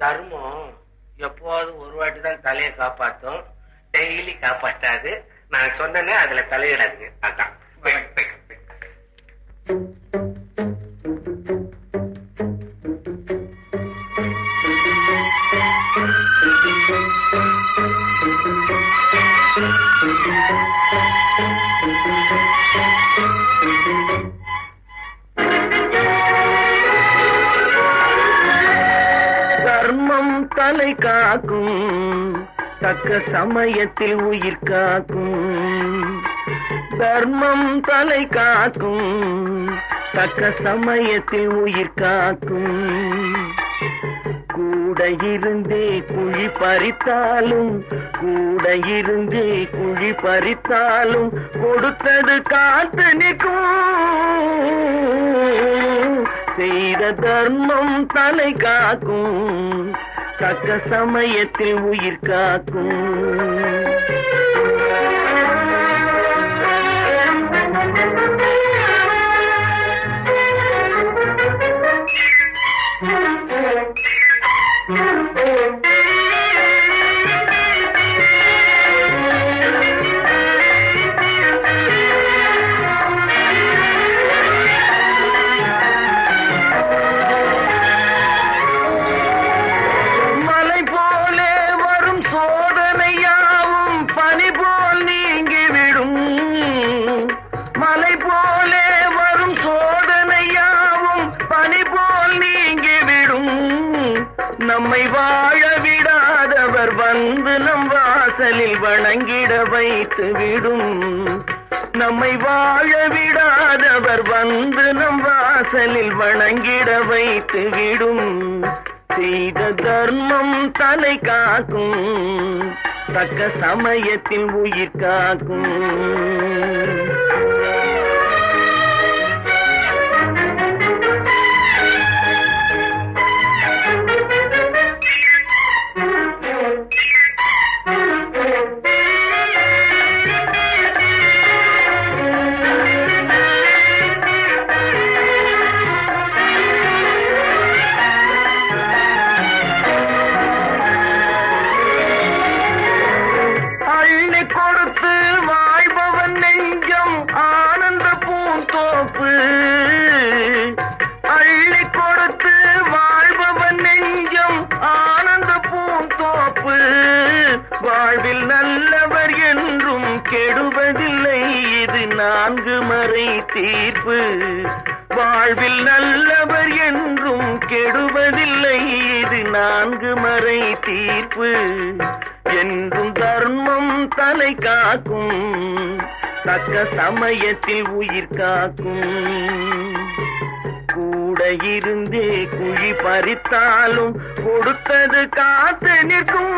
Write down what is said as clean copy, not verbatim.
தர்மம் எப்போது ஒரு வாட்டி தான் தலையை காப்பாத்தும், டெய்லி காப்பாற்றாது. நான் சொன்னேனே அதுல தலையிடாதுங்க. அதான் தர்மம் தலை காக்கும், தக்க சமயத்தில் உயிர் காக்கும். தர்மம் தலை காக்கும், தக்க சமயத்தில் உயிர் காக்கும். கூட இருந்தே குழி பறித்தாலும், கூட இருந்தே குழி பறித்தாலும் கொடுத்தது காத்து நிற்கும். செய்த தர்மம் தலை காக்கும், தக்க சமயத்தில் உயிர் காக்கும். மலை போலே வரும் சோதனையாவும் பனி போல் நீங்கிவிடும். மலை போலே வரும் சோதனையாவும் பனி போல் நீங்கிவிடும். நம்மை வாழ விடாதவர் வந்து நம் வாசலில் வணங்கிட வைத்து விடும். நம்மை வாழ விடாதவர் வந்து நம் வாசலில் வணங்கிட வைத்து விடும். செய்த தர்மம் தலை காக்கும், தக்க சமயத்தில் உயிர் காக்கும். கொடுத்து வாழ்பவன் நெஞ்சம் ஆனந்த பூந்தோப்பு. அள்ளி கொடுத்து வாழ்பவன் நெஞ்சம் ஆனந்த பூந்தோப்பு. வாழ்வில் நல்லவர் என்றும் கெடுவதில்லை, இது 4 மறை தீர்ப்பு. வாழ்வில் நல்லவர் என்றும் கெடுவதில்லை, இது 4 மறை தீர்ப்பு. என்றும் தர்மம் தலை காக்கும், தக்க சமயத்தில் உயிர் காக்கும். கூட இருந்தே குழி பறித்தாலும் கொடுத்தது காத்து நிற்கும்.